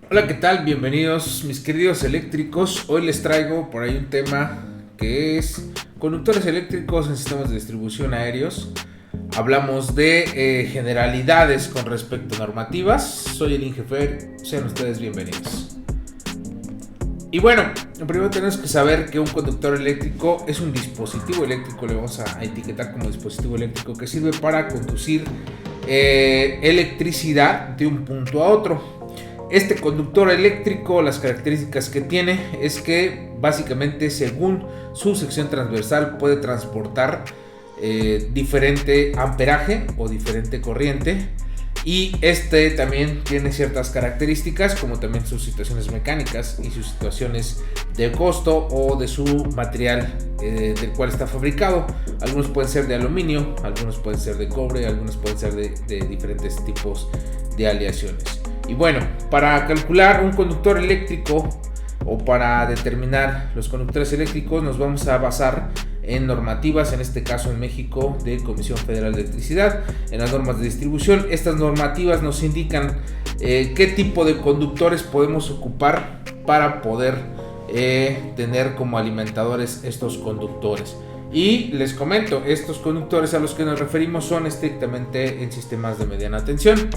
Hola, ¿qué tal? Bienvenidos mis queridos eléctricos. Hoy les traigo por ahí un tema que es conductores eléctricos en sistemas de distribución aéreos. Hablamos de generalidades con respecto a normativas. Soy el Ingefer, sean ustedes bienvenidos. Y bueno, primero tenemos que saber que un conductor eléctrico es un dispositivo eléctrico, le vamos a etiquetar como dispositivo eléctrico que sirve para conducir electricidad de un punto a otro. Este conductor eléctrico, las características que tiene es que básicamente según su sección transversal puede transportar diferente amperaje o diferente corriente, y este también tiene ciertas características como también sus situaciones mecánicas y sus situaciones de costo o de su material del cual está fabricado. Algunos pueden ser de aluminio, algunos pueden ser de cobre, algunos pueden ser de diferentes tipos de aleaciones. Y bueno, para calcular un conductor eléctrico o para determinar los conductores eléctricos nos vamos a basar en normativas, en este caso en México de Comisión Federal de Electricidad, en las normas de distribución. Estas normativas nos indican qué tipo de conductores podemos ocupar para poder tener como alimentadores estos conductores. Y les comento, estos conductores a los que nos referimos son estrictamente en sistemas de mediana tensión.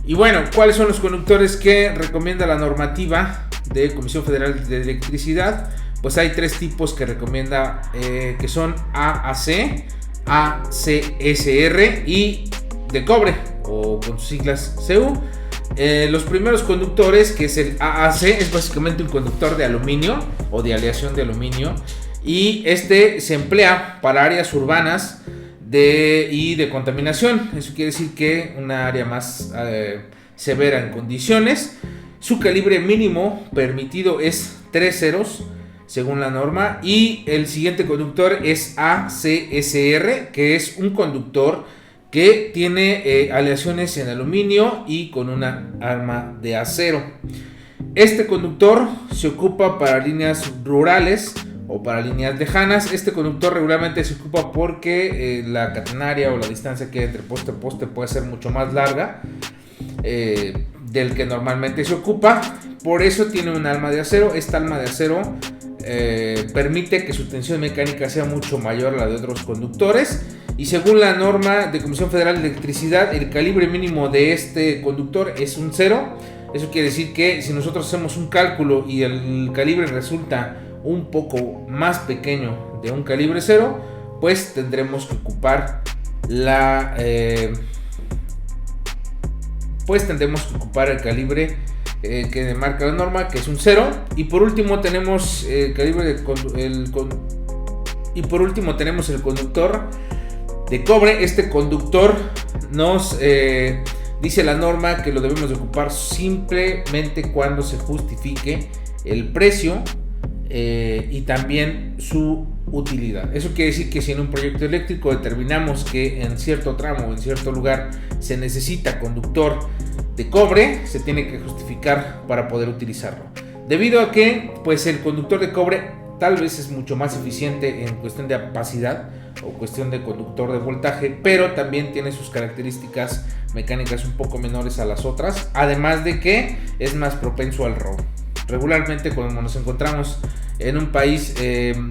Y bueno, ¿cuáles son los conductores que recomienda la normativa de Comisión Federal de Electricidad? Pues hay tres tipos que recomienda, que son AAC, ACSR y de cobre, o con sus siglas CU. Los primeros conductores, que es el AAC, es básicamente un conductor de aluminio o de aleación de aluminio, y este se emplea para áreas urbanas y de contaminación. Eso quiere decir que una área más severa en condiciones. Su calibre mínimo permitido es 3 ceros según la norma, y el siguiente conductor es ACSR, que es un conductor que tiene aleaciones en aluminio y con una arma de acero. Este conductor se ocupa para líneas rurales o para líneas lejanas. Este conductor regularmente se ocupa porque la catenaria o la distancia que hay entre poste a poste puede ser mucho más larga del que normalmente se ocupa. Por eso tiene un alma de acero. Esta alma de acero permite que su tensión mecánica sea mucho mayor a la de otros conductores. Y según la norma de Comisión Federal de Electricidad, el calibre mínimo de este conductor es un 0. Eso quiere decir que si nosotros hacemos un cálculo y el calibre resulta un poco más pequeño de un calibre 0, pues tendremos que ocupar el calibre que marca la norma, que es un 0. Y por último tenemos el conductor de cobre. Este conductor nos dice la norma que lo debemos de ocupar simplemente cuando se justifique el precio y también su utilidad. Eso quiere decir que si en un proyecto eléctrico determinamos que en cierto tramo o en cierto lugar se necesita conductor de cobre, se tiene que justificar para poder utilizarlo. Debido a que pues el conductor de cobre tal vez es mucho más eficiente en cuestión de apacidad o cuestión de conductor de voltaje, pero también tiene sus características mecánicas un poco menores a las otras, además de que es más propenso al robo. Regularmente cuando nos encontramos en un país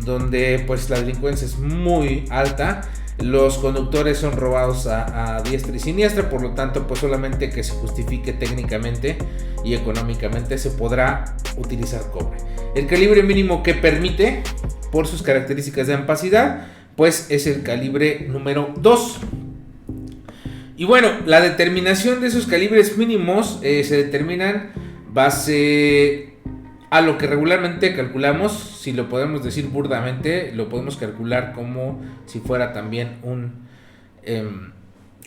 donde pues la delincuencia es muy alta, los conductores son robados a diestra y siniestra. Por lo tanto, pues solamente que se justifique técnicamente y económicamente se podrá utilizar cobre. El calibre mínimo que permite, por sus características de ampacidad, pues es el calibre número 2. Y bueno, la determinación de esos calibres mínimos se determinan base a lo que regularmente calculamos. Si lo podemos decir burdamente, lo podemos calcular como si fuera también un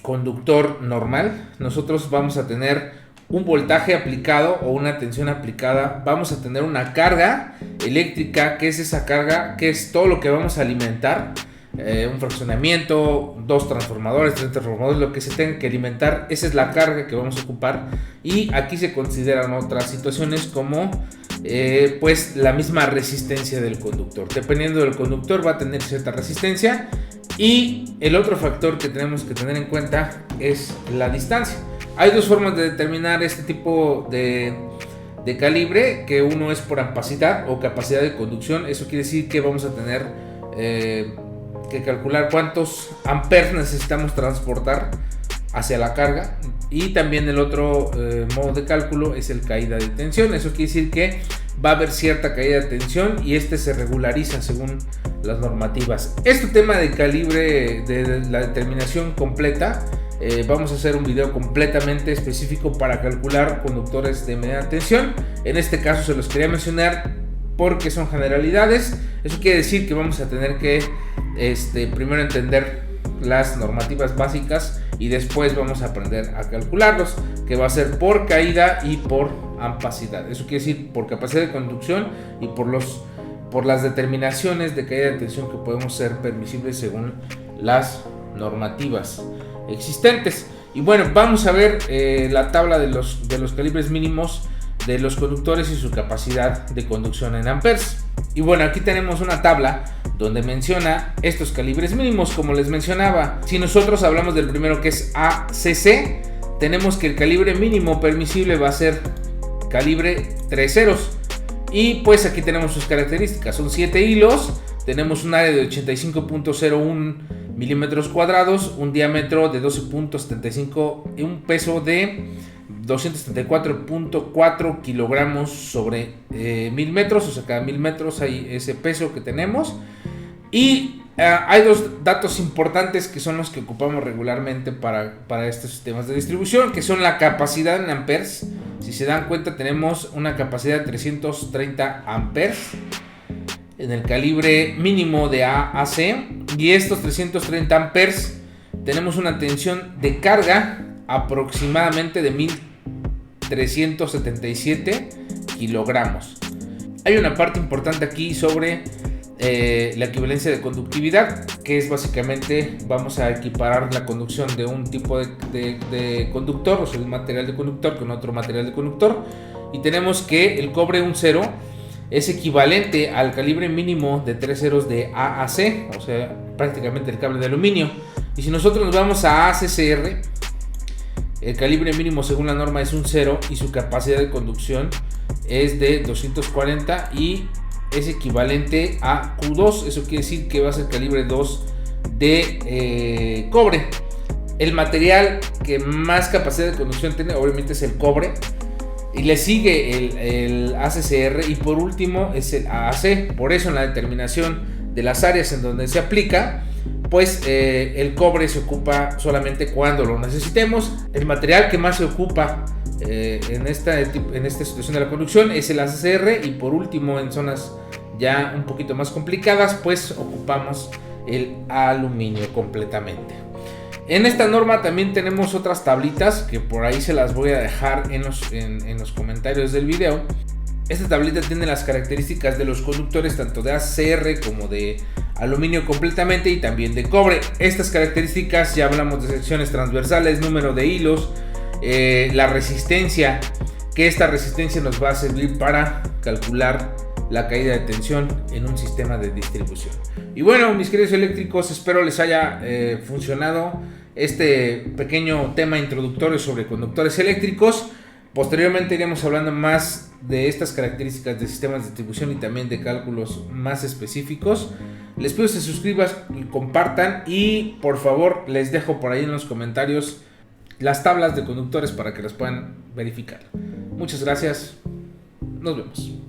conductor normal. Nosotros vamos a tener un voltaje aplicado o una tensión aplicada. Vamos a tener una carga eléctrica, que es esa carga, que es todo lo que vamos a alimentar. Un fraccionamiento, 2 transformadores, 3 transformadores, lo que se tenga que alimentar, esa es la carga que vamos a ocupar. Y aquí se consideran otras situaciones como pues la misma resistencia del conductor. Dependiendo del conductor va a tener cierta resistencia. Y el otro factor que tenemos que tener en cuenta es la distancia. Hay dos formas de determinar este tipo de de calibre, que uno es por ampacidad o capacidad de conducción. Eso quiere decir que vamos a tener que calcular cuántos amperes necesitamos transportar hacia la carga. Y también el otro modo de cálculo es el caída de tensión. Eso quiere decir que va a haber cierta caída de tensión y se regulariza según las normativas. Este tema de calibre, de la determinación completa, vamos a hacer un video completamente específico para calcular conductores de mediana tensión. En este caso se los quería mencionar porque son generalidades. Eso quiere decir que vamos a tener que primero entender las normativas básicas y después vamos a aprender a calcularlos, que va a ser por caída y por ampacidad. Eso quiere decir por capacidad de conducción y por las determinaciones de caída de tensión que podemos ser permisibles según las normativas existentes. Y bueno, vamos a ver la tabla de los calibres mínimos de los conductores y su capacidad de conducción en amperes. Y bueno, aquí tenemos una tabla donde menciona estos calibres mínimos, como les mencionaba. Si nosotros hablamos del primero, que es ACC, tenemos que el calibre mínimo permisible va a ser calibre 3 ceros. Y pues aquí tenemos sus características. Son 7 hilos, tenemos un área de 85.01 milímetros cuadrados, un diámetro de 12.75 y un peso de 274.4 kilogramos sobre 1000 metros. O sea, cada 1000 metros hay ese peso que tenemos. Y hay dos datos importantes que son los que ocupamos regularmente para estos sistemas de distribución, que son la capacidad en amperes. Si se dan cuenta, tenemos una capacidad de 330 amperes en el calibre mínimo de AAC, y estos 330 amperes tenemos una tensión de carga aproximadamente de 1377 kilogramos. Hay una parte importante aquí sobre la equivalencia de conductividad, que es básicamente vamos a equiparar la conducción de un tipo de conductor, o sea, un material de conductor con otro material de conductor, y tenemos que el cobre 1 cero es equivalente al calibre mínimo de 3 ceros de AAC, o sea, prácticamente el cable de aluminio. Y si nosotros nos vamos a ACCR, el calibre mínimo según la norma es 1 cero y su capacidad de conducción es de 240 y es equivalente a Q2. Eso quiere decir que va a ser calibre 2 de cobre. El material que más capacidad de conducción tiene obviamente es el cobre, y le sigue el ACCR, y por último es el AAC. Por eso en la determinación de las áreas en donde se aplica, pues el cobre se ocupa solamente cuando lo necesitemos. El material que más se ocupa en esta situación de la conducción es el ACCR, y por último en zonas ya un poquito más complicadas pues ocupamos el aluminio completamente. En esta norma también tenemos otras tablitas que por ahí se las voy a dejar en los comentarios del video. Esta tablita tiene las características de los conductores tanto de ACR como de aluminio completamente, y también de cobre. Estas características, ya hablamos de secciones transversales, número de hilos, la resistencia, que esta resistencia nos va a servir para calcular la caída de tensión en un sistema de distribución. Y bueno, mis queridos eléctricos, espero les haya funcionado este pequeño tema introductorio sobre conductores eléctricos. Posteriormente iremos hablando más de estas características de sistemas de distribución y también de cálculos más específicos. Les pido que se suscriban y compartan, y por favor les dejo por ahí en los comentarios las tablas de conductores para que las puedan verificar. Muchas gracias, nos vemos.